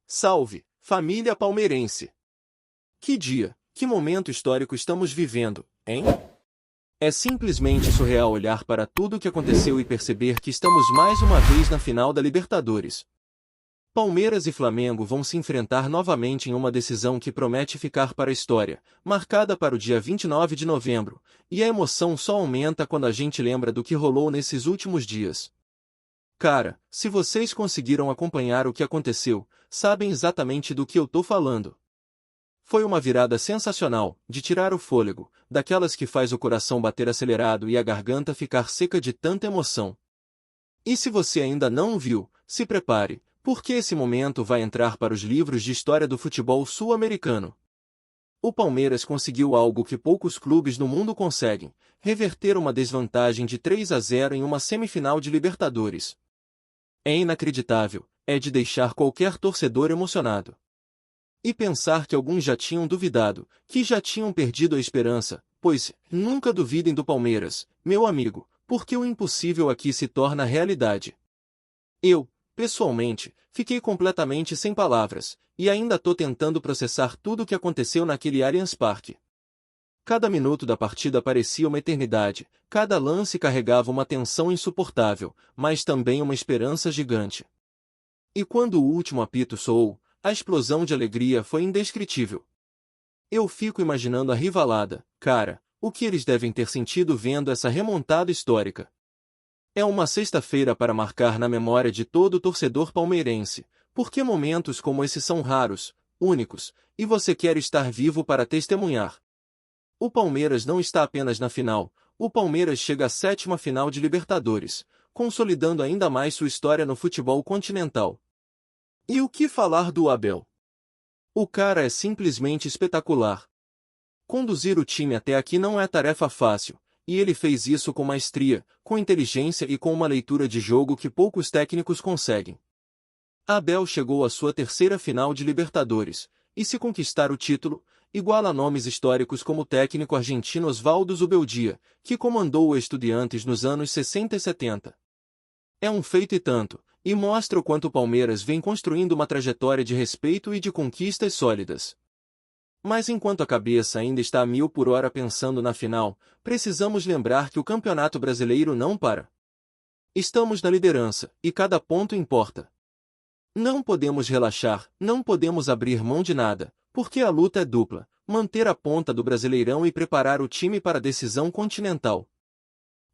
Salve, família palmeirense! Que dia, que momento histórico estamos vivendo, hein? É simplesmente surreal olhar para tudo o que aconteceu e perceber que estamos mais uma vez na final da Libertadores. Palmeiras e Flamengo vão se enfrentar novamente em uma decisão que promete ficar para a história, marcada para o dia 29 de novembro, e a emoção só aumenta quando a gente lembra do que rolou nesses últimos dias. Cara, se vocês conseguiram acompanhar o que aconteceu, sabem exatamente do que eu tô falando. Foi uma virada sensacional, de tirar o fôlego, daquelas que faz o coração bater acelerado e a garganta ficar seca de tanta emoção. E se você ainda não o viu, se prepare, porque esse momento vai entrar para os livros de história do futebol sul-americano. O Palmeiras conseguiu algo que poucos clubes no mundo conseguem, reverter uma desvantagem de 3-0 em uma semifinal de Libertadores. É inacreditável, é de deixar qualquer torcedor emocionado. E pensar que alguns já tinham duvidado, que já tinham perdido a esperança, pois, nunca duvidem do Palmeiras, meu amigo, porque o impossível aqui se torna realidade. Eu, pessoalmente, fiquei completamente sem palavras, e ainda tô tentando processar tudo o que aconteceu naquele Allianz Parque. Cada minuto da partida parecia uma eternidade, cada lance carregava uma tensão insuportável, mas também uma esperança gigante. E quando o último apito soou, a explosão de alegria foi indescritível. Eu fico imaginando a rivalada, cara, o que eles devem ter sentido vendo essa remontada histórica. É uma sexta-feira para marcar na memória de todo torcedor palmeirense, porque momentos como esses são raros, únicos, e você quer estar vivo para testemunhar. O Palmeiras não está apenas na final, o Palmeiras chega à sétima final de Libertadores, consolidando ainda mais sua história no futebol continental. E o que falar do Abel? O cara é simplesmente espetacular. Conduzir o time até aqui não é tarefa fácil, e ele fez isso com maestria, com inteligência e com uma leitura de jogo que poucos técnicos conseguem. Abel chegou à sua terceira final de Libertadores, e se conquistar o título, iguala nomes históricos como o técnico argentino Osvaldo Zubeldia, que comandou o Estudiantes nos anos 60 e 70. É um feito e tanto, e mostra o quanto o Palmeiras vem construindo uma trajetória de respeito e de conquistas sólidas. Mas enquanto a cabeça ainda está a 1000 por hora pensando na final, precisamos lembrar que o Campeonato Brasileiro não para. Estamos na liderança, e cada ponto importa. Não podemos relaxar, não podemos abrir mão de nada, porque a luta é dupla, manter a ponta do Brasileirão e preparar o time para a decisão continental.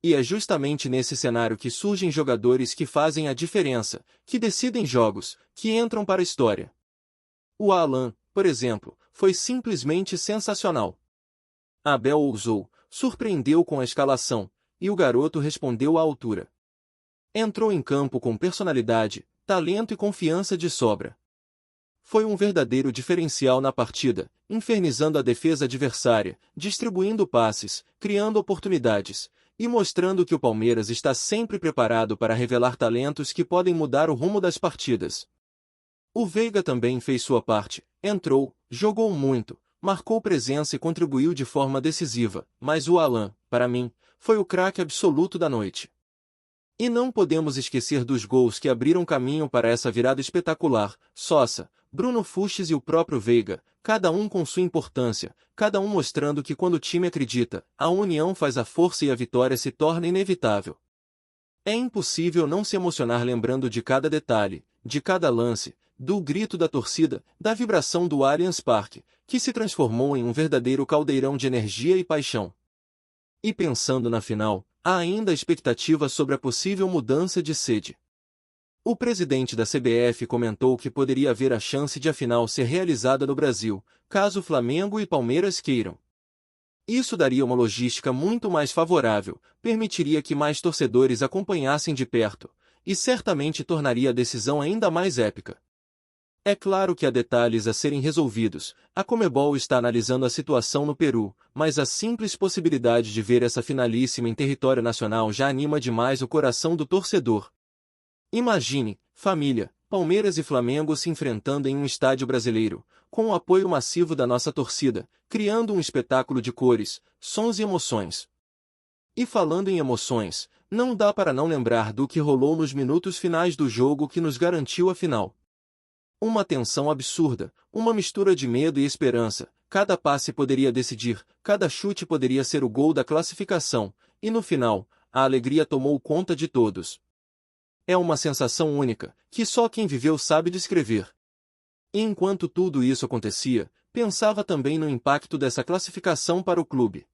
E é justamente nesse cenário que surgem jogadores que fazem a diferença, que decidem jogos, que entram para a história. O Alan, por exemplo, foi simplesmente sensacional. Abel ousou, surpreendeu com a escalação, e o garoto respondeu à altura. Entrou em campo com personalidade, talento e confiança de sobra. Foi um verdadeiro diferencial na partida, infernizando a defesa adversária, distribuindo passes, criando oportunidades, e mostrando que o Palmeiras está sempre preparado para revelar talentos que podem mudar o rumo das partidas. O Veiga também fez sua parte, entrou, jogou muito, marcou presença e contribuiu de forma decisiva, mas o Alan, para mim, foi o craque absoluto da noite. E não podemos esquecer dos gols que abriram caminho para essa virada espetacular, Sosa, Bruno Fuchs e o próprio Veiga, cada um com sua importância, cada um mostrando que quando o time acredita, a união faz a força e a vitória se torna inevitável. É impossível não se emocionar lembrando de cada detalhe, de cada lance, do grito da torcida, da vibração do Allianz Parque, que se transformou em um verdadeiro caldeirão de energia e paixão. E pensando na final, há ainda a expectativa sobre a possível mudança de sede. O presidente da CBF comentou que poderia haver a chance de a final ser realizada no Brasil, caso Flamengo e Palmeiras queiram. Isso daria uma logística muito mais favorável, permitiria que mais torcedores acompanhassem de perto, e certamente tornaria a decisão ainda mais épica. É claro que há detalhes a serem resolvidos, a Conmebol está analisando a situação no Peru, mas a simples possibilidade de ver essa finalíssima em território nacional já anima demais o coração do torcedor. Imagine, família, Palmeiras e Flamengo se enfrentando em um estádio brasileiro, com o apoio massivo da nossa torcida, criando um espetáculo de cores, sons e emoções. E falando em emoções, não dá para não lembrar do que rolou nos minutos finais do jogo que nos garantiu a final. Uma tensão absurda, uma mistura de medo e esperança. Cada passe poderia decidir, cada chute poderia ser o gol da classificação, e no final, a alegria tomou conta de todos. É uma sensação única, que só quem viveu sabe descrever. E enquanto tudo isso acontecia, pensava também no impacto dessa classificação para o clube.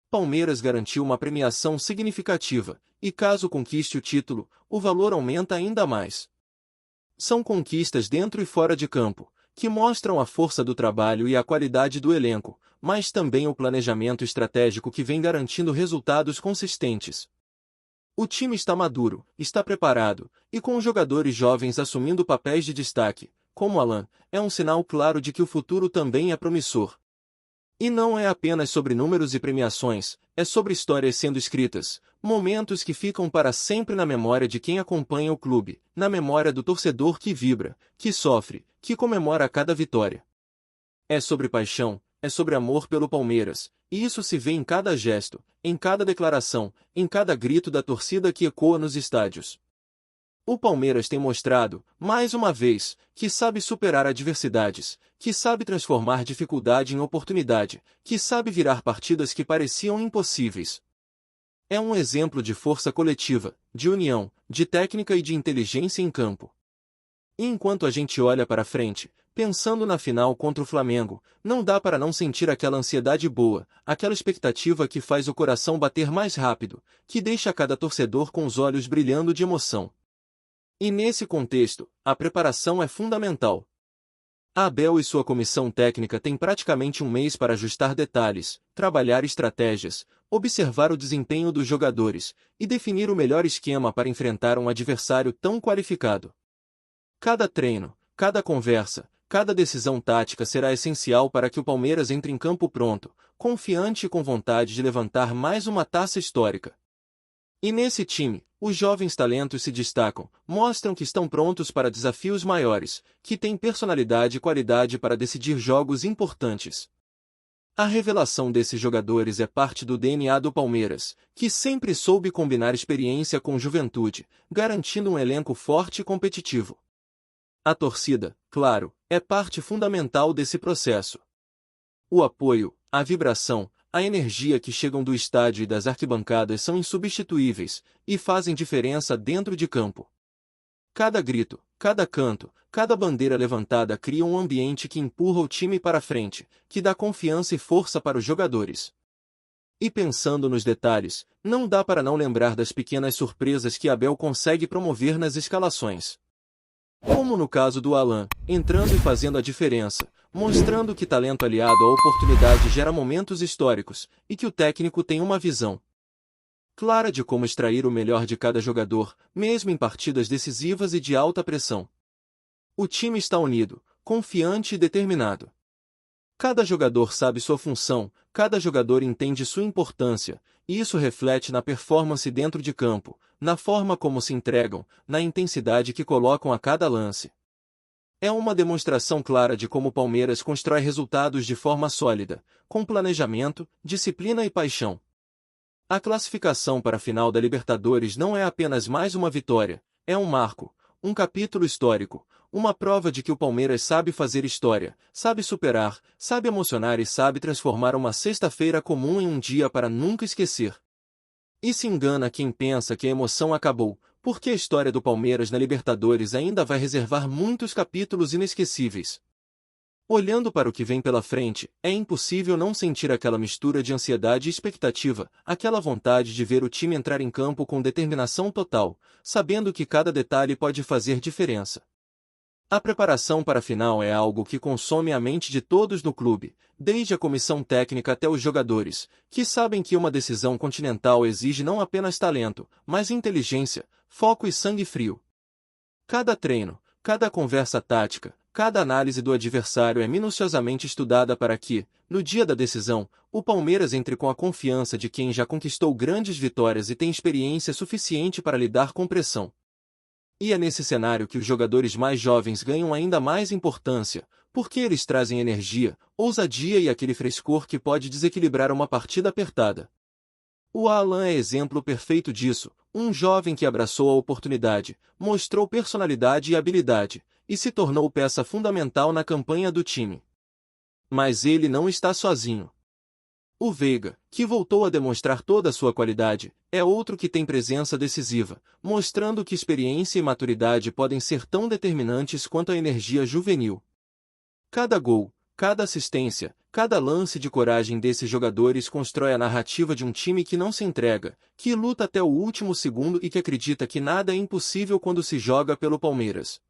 Palmeiras garantiu uma premiação significativa, e caso conquiste o título, o valor aumenta ainda mais. São conquistas dentro e fora de campo, que mostram a força do trabalho e a qualidade do elenco, mas também o planejamento estratégico que vem garantindo resultados consistentes. O time está maduro, está preparado, e com jogadores jovens assumindo papéis de destaque, como Alan, é um sinal claro de que o futuro também é promissor. E não é apenas sobre números e premiações, é sobre histórias sendo escritas, momentos que ficam para sempre na memória de quem acompanha o clube, na memória do torcedor que vibra, que sofre, que comemora a cada vitória. É sobre paixão, é sobre amor pelo Palmeiras, e isso se vê em cada gesto, em cada declaração, em cada grito da torcida que ecoa nos estádios. O Palmeiras tem mostrado, mais uma vez, que sabe superar adversidades, que sabe transformar dificuldade em oportunidade, que sabe virar partidas que pareciam impossíveis. É um exemplo de força coletiva, de união, de técnica e de inteligência em campo. E enquanto a gente olha para frente, pensando na final contra o Flamengo, não dá para não sentir aquela ansiedade boa, aquela expectativa que faz o coração bater mais rápido, que deixa cada torcedor com os olhos brilhando de emoção. E nesse contexto, a preparação é fundamental. Abel e sua comissão técnica têm praticamente um mês para ajustar detalhes, trabalhar estratégias, observar o desempenho dos jogadores e definir o melhor esquema para enfrentar um adversário tão qualificado. Cada treino, cada conversa, cada decisão tática será essencial para que o Palmeiras entre em campo pronto, confiante e com vontade de levantar mais uma taça histórica. E nesse time, os jovens talentos se destacam, mostram que estão prontos para desafios maiores, que têm personalidade e qualidade para decidir jogos importantes. A revelação desses jogadores é parte do DNA do Palmeiras, que sempre soube combinar experiência com juventude, garantindo um elenco forte e competitivo. A torcida, claro, é parte fundamental desse processo. O apoio, a vibração, a energia que chegam do estádio e das arquibancadas são insubstituíveis, e fazem diferença dentro de campo. Cada grito, cada canto, cada bandeira levantada cria um ambiente que empurra o time para frente, que dá confiança e força para os jogadores. E pensando nos detalhes, não dá para não lembrar das pequenas surpresas que Abel consegue promover nas escalações. Como no caso do Alan, entrando e fazendo a diferença, mostrando que talento aliado à oportunidade gera momentos históricos, e que o técnico tem uma visão clara de como extrair o melhor de cada jogador, mesmo em partidas decisivas e de alta pressão. O time está unido, confiante e determinado. Cada jogador sabe sua função, cada jogador entende sua importância, e isso reflete na performance dentro de campo, na forma como se entregam, na intensidade que colocam a cada lance. É uma demonstração clara de como o Palmeiras constrói resultados de forma sólida, com planejamento, disciplina e paixão. A classificação para a final da Libertadores não é apenas mais uma vitória, é um marco, um capítulo histórico, uma prova de que o Palmeiras sabe fazer história, sabe superar, sabe emocionar e sabe transformar uma sexta-feira comum em um dia para nunca esquecer. E se engana quem pensa que a emoção acabou, porque a história do Palmeiras na Libertadores ainda vai reservar muitos capítulos inesquecíveis. Olhando para o que vem pela frente, é impossível não sentir aquela mistura de ansiedade e expectativa, aquela vontade de ver o time entrar em campo com determinação total, sabendo que cada detalhe pode fazer diferença. A preparação para a final é algo que consome a mente de todos no clube, desde a comissão técnica até os jogadores, que sabem que uma decisão continental exige não apenas talento, mas inteligência, foco e sangue frio. Cada treino, cada conversa tática, cada análise do adversário é minuciosamente estudada para que, no dia da decisão, o Palmeiras entre com a confiança de quem já conquistou grandes vitórias e tem experiência suficiente para lidar com pressão. E é nesse cenário que os jogadores mais jovens ganham ainda mais importância, porque eles trazem energia, ousadia e aquele frescor que pode desequilibrar uma partida apertada. O Alan é exemplo perfeito disso, um jovem que abraçou a oportunidade, mostrou personalidade e habilidade, e se tornou peça fundamental na campanha do time. Mas ele não está sozinho. O Veiga, que voltou a demonstrar toda a sua qualidade, é outro que tem presença decisiva, mostrando que experiência e maturidade podem ser tão determinantes quanto a energia juvenil. Cada gol, cada assistência, cada lance de coragem desses jogadores constrói a narrativa de um time que não se entrega, que luta até o último segundo e que acredita que nada é impossível quando se joga pelo Palmeiras.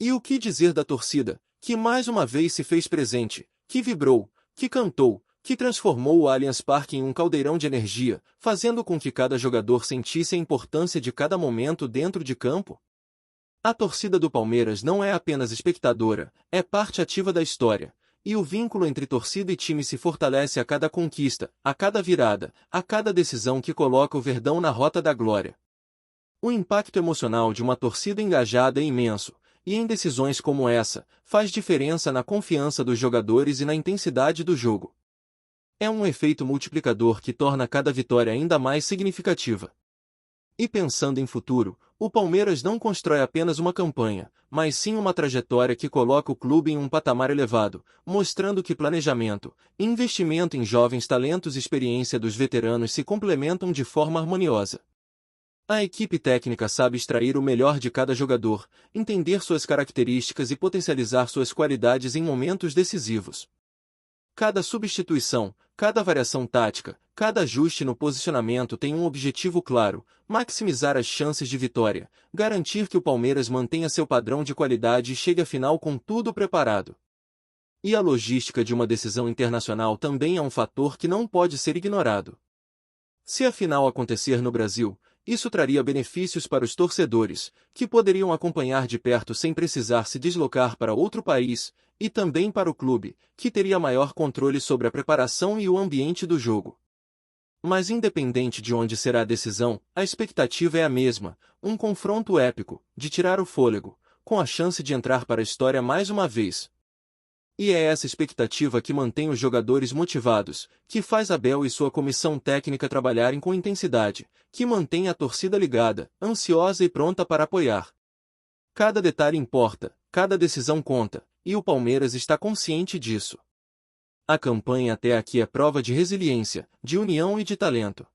E o que dizer da torcida, que mais uma vez se fez presente, que vibrou, que cantou, que transformou o Allianz Parque em um caldeirão de energia, fazendo com que cada jogador sentisse a importância de cada momento dentro de campo? A torcida do Palmeiras não é apenas espectadora, é parte ativa da história, e o vínculo entre torcida e time se fortalece a cada conquista, a cada virada, a cada decisão que coloca o Verdão na rota da glória. O impacto emocional de uma torcida engajada é imenso, e em decisões como essa, faz diferença na confiança dos jogadores e na intensidade do jogo. É um efeito multiplicador que torna cada vitória ainda mais significativa. E pensando em futuro, o Palmeiras não constrói apenas uma campanha, mas sim uma trajetória que coloca o clube em um patamar elevado, mostrando que planejamento, investimento em jovens talentos e experiência dos veteranos se complementam de forma harmoniosa. A equipe técnica sabe extrair o melhor de cada jogador, entender suas características e potencializar suas qualidades em momentos decisivos. Cada substituição, cada variação tática, cada ajuste no posicionamento tem um objetivo claro: maximizar as chances de vitória, garantir que o Palmeiras mantenha seu padrão de qualidade e chegue à final com tudo preparado. E a logística de uma decisão internacional também é um fator que não pode ser ignorado. Se a final acontecer no Brasil, isso traria benefícios para os torcedores, que poderiam acompanhar de perto sem precisar se deslocar para outro país, e também para o clube, que teria maior controle sobre a preparação e o ambiente do jogo. Mas independente de onde será a decisão, a expectativa é a mesma: um confronto épico, de tirar o fôlego, com a chance de entrar para a história mais uma vez. E é essa expectativa que mantém os jogadores motivados, que faz Abel e sua comissão técnica trabalharem com intensidade, que mantém a torcida ligada, ansiosa e pronta para apoiar. Cada detalhe importa, cada decisão conta, e o Palmeiras está consciente disso. A campanha até aqui é prova de resiliência, de união e de talento.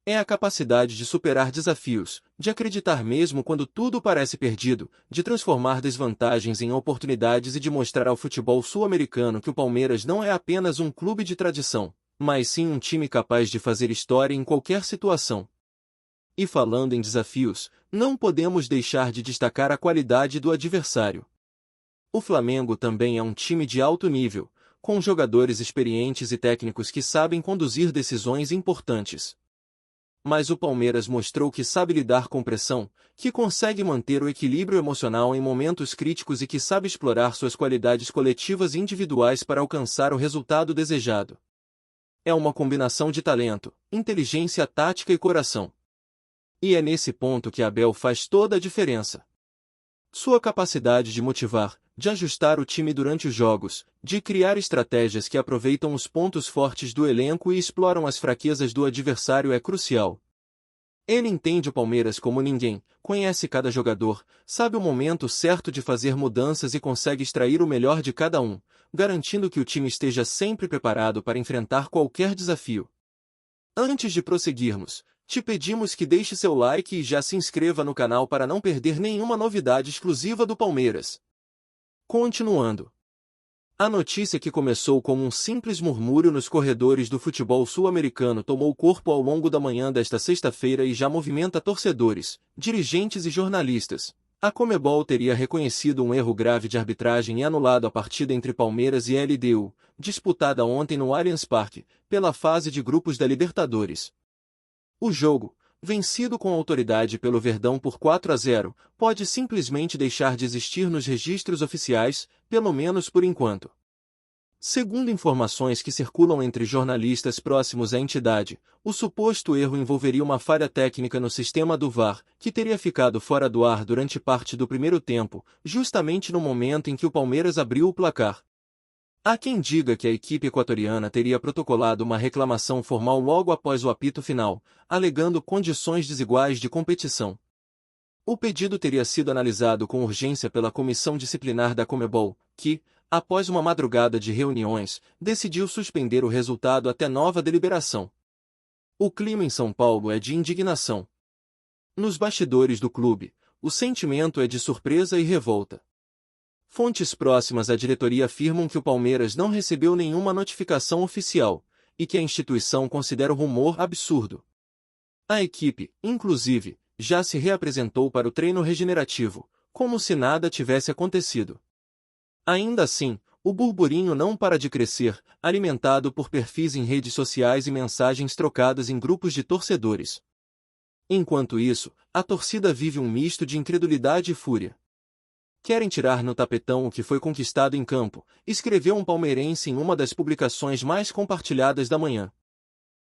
É a capacidade de superar desafios, de acreditar mesmo quando tudo parece perdido, de transformar desvantagens em oportunidades e de mostrar ao futebol sul-americano que o Palmeiras não é apenas um clube de tradição, mas sim um time capaz de fazer história em qualquer situação. E falando em desafios, não podemos deixar de destacar a qualidade do adversário. O Flamengo também é um time de alto nível, com jogadores experientes e técnicos que sabem conduzir decisões importantes. Mas o Palmeiras mostrou que sabe lidar com pressão, que consegue manter o equilíbrio emocional em momentos críticos e que sabe explorar suas qualidades coletivas e individuais para alcançar o resultado desejado. É uma combinação de talento, inteligência tática e coração. E é nesse ponto que Abel faz toda a diferença. Sua capacidade de motivar, de ajustar o time durante os jogos, de criar estratégias que aproveitam os pontos fortes do elenco e exploram as fraquezas do adversário é crucial. Ele entende o Palmeiras como ninguém, conhece cada jogador, sabe o momento certo de fazer mudanças e consegue extrair o melhor de cada um, garantindo que o time esteja sempre preparado para enfrentar qualquer desafio. Antes de prosseguirmos, te pedimos que deixe seu like e já se inscreva no canal para não perder nenhuma novidade exclusiva do Palmeiras. Continuando. A notícia que começou como um simples murmúrio nos corredores do futebol sul-americano tomou corpo ao longo da manhã desta sexta-feira e já movimenta torcedores, dirigentes e jornalistas. A Conmebol teria reconhecido um erro grave de arbitragem e anulado a partida entre Palmeiras e LDU, disputada ontem no Allianz Parque, pela fase de grupos da Libertadores. O jogo, vencido com autoridade pelo Verdão por 4-0, pode simplesmente deixar de existir nos registros oficiais, pelo menos por enquanto. Segundo informações que circulam entre jornalistas próximos à entidade, o suposto erro envolveria uma falha técnica no sistema do VAR, que teria ficado fora do ar durante parte do primeiro tempo, justamente no momento em que o Palmeiras abriu o placar. Há quem diga que a equipe equatoriana teria protocolado uma reclamação formal logo após o apito final, alegando condições desiguais de competição. O pedido teria sido analisado com urgência pela comissão disciplinar da Conmebol, que, após uma madrugada de reuniões, decidiu suspender o resultado até nova deliberação. O clima em São Paulo é de indignação. Nos bastidores do clube, o sentimento é de surpresa e revolta. Fontes próximas à diretoria afirmam que o Palmeiras não recebeu nenhuma notificação oficial, e que a instituição considera o rumor absurdo. A equipe, inclusive, já se reapresentou para o treino regenerativo, como se nada tivesse acontecido. Ainda assim, o burburinho não para de crescer, alimentado por perfis em redes sociais e mensagens trocadas em grupos de torcedores. Enquanto isso, a torcida vive um misto de incredulidade e fúria. Querem tirar no tapetão o que foi conquistado em campo, escreveu um palmeirense em uma das publicações mais compartilhadas da manhã.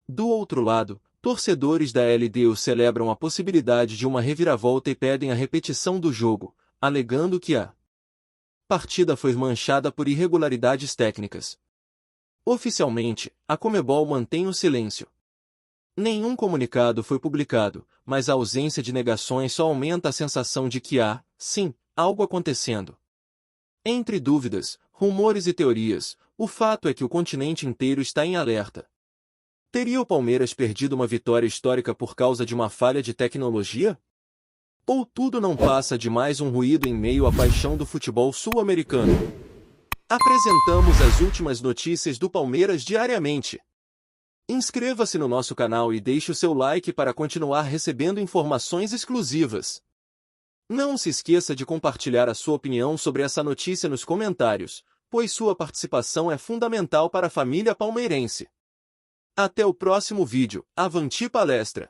Do outro lado, torcedores da LDU celebram a possibilidade de uma reviravolta e pedem a repetição do jogo, alegando que a partida foi manchada por irregularidades técnicas. Oficialmente, a Conmebol mantém o silêncio. Nenhum comunicado foi publicado, mas a ausência de negações só aumenta a sensação de que há, sim, algo acontecendo. Entre dúvidas, rumores e teorias, o fato é que o continente inteiro está em alerta. Teria o Palmeiras perdido uma vitória histórica por causa de uma falha de tecnologia? Ou tudo não passa de mais um ruído em meio à paixão do futebol sul-americano? Apresentamos as últimas notícias do Palmeiras diariamente. Inscreva-se no nosso canal e deixe o seu like para continuar recebendo informações exclusivas. Não se esqueça de compartilhar a sua opinião sobre essa notícia nos comentários, pois sua participação é fundamental para a família palmeirense. Até o próximo vídeo. Avante palestra!